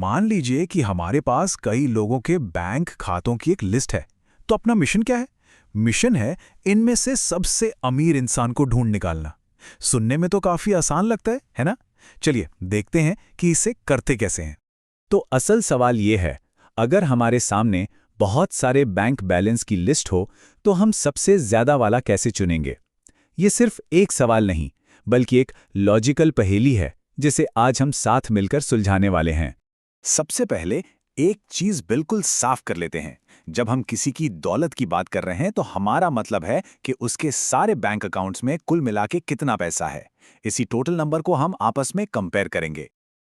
मान लीजिए कि हमारे पास कई लोगों के बैंक खातों की एक लिस्ट है, तो अपना मिशन क्या है? मिशन है इनमें से सबसे अमीर इंसान को ढूंढ निकालना। सुनने में तो काफी आसान लगता है ना? चलिए देखते हैं कि इसे करते कैसे हैं। तो असल सवाल ये है, अगर हमारे सामने बहुत सारे बैंक बैलेंस की लिस्ट हो तो हम सबसे ज्यादा वाला कैसे चुनेंगे? ये सिर्फ एक सवाल नहीं, बल्कि एक लॉजिकल पहेली है जिसे आज हम साथ मिलकर सुलझाने वाले हैं। सबसे पहले एक चीज बिल्कुल साफ कर लेते हैं। जब हम किसी की दौलत की बात कर रहे हैं तो हमारा मतलब है कि उसके सारे बैंक अकाउंट्स में कुल मिला के कितना पैसा है। इसी टोटल नंबर को हम आपस में कंपेयर करेंगे।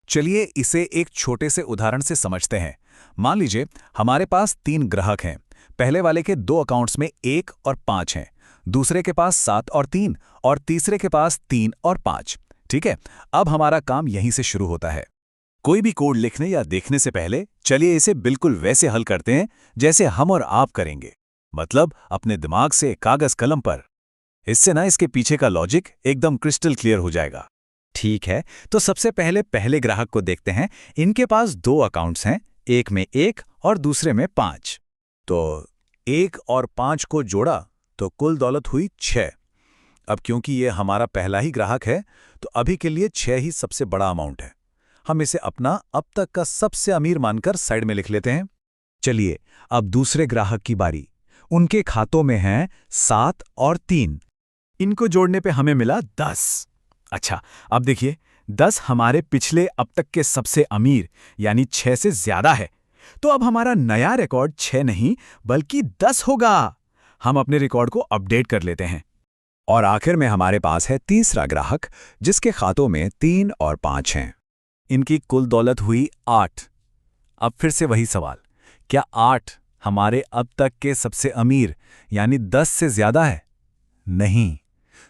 चलिए इसे एक छोटे से उदाहरण से समझते हैं। मान लीजिए हमारे पास 3 ग्राहक हैं। पहले वाले के 2 अकाउंट्स में 1 और 5 हैं, दूसरे के पास 7 और 3, और तीसरे के पास 3 और 5। ठीक है, अब हमारा काम यहीं से शुरू होता है। कोई भी कोड लिखने या देखने से पहले चलिए इसे बिल्कुल वैसे हल करते हैं जैसे हम और आप करेंगे, मतलब अपने दिमाग से कागज कलम पर। इससे ना इसके पीछे का लॉजिक एकदम क्रिस्टल क्लियर हो जाएगा। ठीक है, तो सबसे पहले पहले ग्राहक को देखते हैं। इनके पास 2 अकाउंट्स हैं, एक में 1 और दूसरे में 5। तो 1 और 5 को जोड़ा तो कुल दौलत हुई 6। अब क्योंकि ये हमारा पहला ही ग्राहक है, तो अभी के लिए 6 ही सबसे बड़ा अमाउंट है। हम इसे अपना अब तक का सबसे अमीर मानकर साइड में लिख लेते हैं। चलिए, अब दूसरे ग्राहक की बारी। उनके खातों में हैं 7 और 3। इनको जोड़ने पे हमें मिला 10। अच्छा, अब देखिए 10 हमारे पिछले अब तक के सबसे अमीर यानी 6 से ज्यादा है। तो अब हमारा नया रिकॉर्ड 6 नहीं बल्कि 10 होगा। हम अपने रिकॉर्ड को अपडेट कर लेते हैं। और आखिर में हमारे पास है तीसरा ग्राहक, जिसके खातों में 3 और 5 हैं। इनकी कुल दौलत हुई 8। अब फिर से वही सवाल, क्या 8 हमारे अब तक के सबसे अमीर यानी 10 से ज्यादा है? नहीं,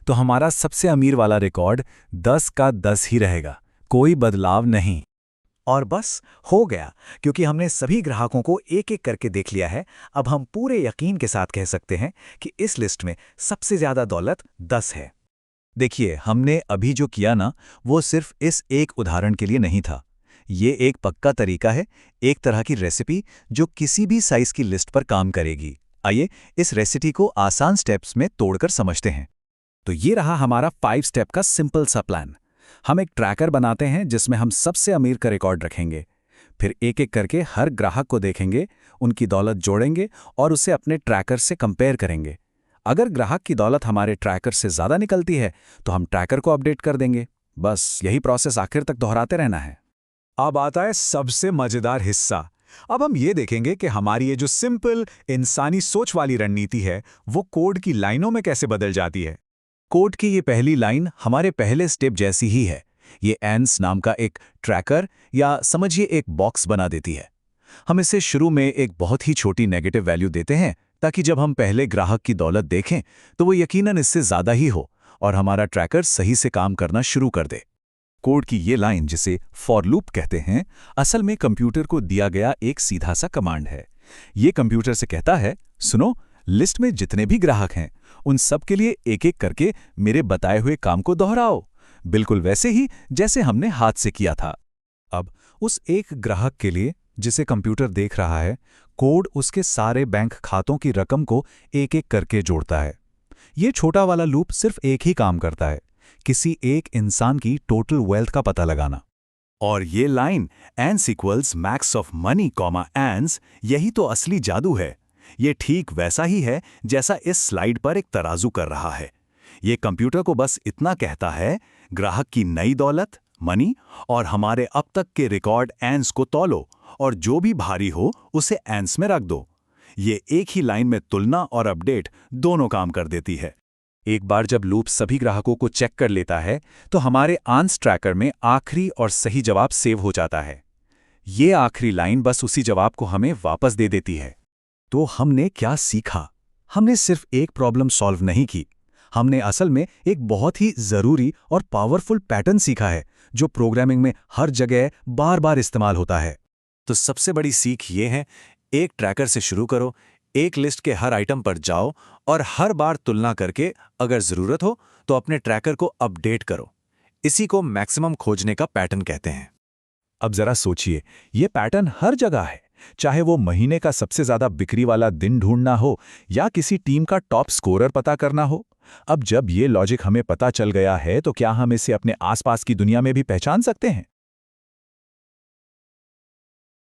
तो हमारा सबसे अमीर वाला रिकॉर्ड 10 का 10 ही रहेगा, कोई बदलाव नहीं। और बस हो गया, क्योंकि हमने सभी ग्राहकों को एक एक करके देख लिया है। अब हम पूरे यकीन के साथ कह सकते हैं कि इस लिस्ट में सबसे ज्यादा दौलत 10 है। देखिए, हमने अभी जो किया ना, वो सिर्फ इस एक उदाहरण के लिए नहीं था। ये एक पक्का तरीका है, एक तरह की रेसिपी जो किसी भी साइज की लिस्ट पर काम करेगी। आइए इस रेसिपी को आसान स्टेप्स में तोड़कर समझते हैं। तो ये रहा हमारा 5 स्टेप का सिंपल सा प्लान। हम एक ट्रैकर बनाते हैं जिसमें हम सबसे अमीर का रिकॉर्ड रखेंगे। फिर एक एक करके हर ग्राहक को देखेंगे, उनकी दौलत जोड़ेंगे और उसे अपने ट्रैकर से कंपेयर करेंगे। अगर ग्राहक की दौलत हमारे ट्रैकर से ज़्यादा निकलती है तो हम ट्रैकर को अपडेट कर देंगे। बस यही प्रोसेस आखिर तक दोहराते रहना है। अब आता है सबसे मजेदार हिस्सा। अब हम ये देखेंगे कि हमारी ये जो सिंपल इंसानी सोच वाली रणनीति है, वो कोड की लाइनों में कैसे बदल जाती है। कोड की ये पहली लाइन हमारे पहले स्टेप जैसी ही है। ये एंस नाम का एक ट्रैकर या समझिए एक बॉक्स बना देती है। हम इसे शुरू में एक बहुत ही छोटी नेगेटिव वैल्यू देते हैं ताकि जब हम पहले ग्राहक की दौलत देखें तो वो यकीनन इससे ज़्यादा ही हो और हमारा ट्रैकर सही से काम करना शुरू कर दे। कोड की ये लाइन, जिसे फॉर लूप कहते हैं, असल में कंप्यूटर को दिया गया एक सीधा सा कमांड है। ये कंप्यूटर से कहता है, सुनो, लिस्ट में जितने भी ग्राहक हैं उन सब के लिए एक एक करके मेरे बताए हुए काम को दोहराओ, बिल्कुल वैसे ही जैसे हमने हाथ से किया था। अब उस एक ग्राहक के लिए जिसे कंप्यूटर देख रहा है, कोड उसके सारे बैंक खातों की रकम को एक एक करके जोड़ता है। ये छोटा वाला लूप सिर्फ एक ही काम करता है, किसी एक इंसान की टोटल वेल्थ का पता लगाना। और ये line ans equals max of money comma ans, यही तो असली जादू है। ये ठीक वैसा ही है जैसा इस स्लाइड पर एक तराजू कर रहा है। ये कंप्यूटर को बस इतना कहता है, ग्राहक की नई दौलत मनी और हमारे अब तक के रिकॉर्ड एंस को तौलो और जो भी भारी हो उसे एंस में रख दो। ये एक ही लाइन में तुलना और अपडेट दोनों काम कर देती है। एक बार जब लूप सभी ग्राहकों को चेक कर लेता है तो हमारे आंस ट्रैकर में आखिरी और सही जवाब सेव हो जाता है। ये आखिरी लाइन बस उसी जवाब को हमें वापस दे देती है। तो हमने क्या सीखा? हमने सिर्फ एक प्रॉब्लम सॉल्व नहीं की, हमने असल में एक बहुत ही जरूरी और पावरफुल पैटर्न सीखा है जो प्रोग्रामिंग में हर जगह बार बार इस्तेमाल होता है। तो सबसे बड़ी सीख ये है, एक ट्रैकर से शुरू करो, एक लिस्ट के हर आइटम पर जाओ और हर बार तुलना करके अगर जरूरत हो तो अपने ट्रैकर को अपडेट करो। इसी को मैक्सिमम खोजने का पैटर्न कहते हैं। अब जरा सोचिए, ये पैटर्न हर जगह है, चाहे वो महीने का सबसे ज्यादा बिक्री वाला दिन ढूंढना हो या किसी टीम का टॉप स्कोरर पता करना हो। अब जब ये लॉजिक हमें पता चल गया है, तो क्या हम इसे अपने आसपास की दुनिया में भी पहचान सकते हैं?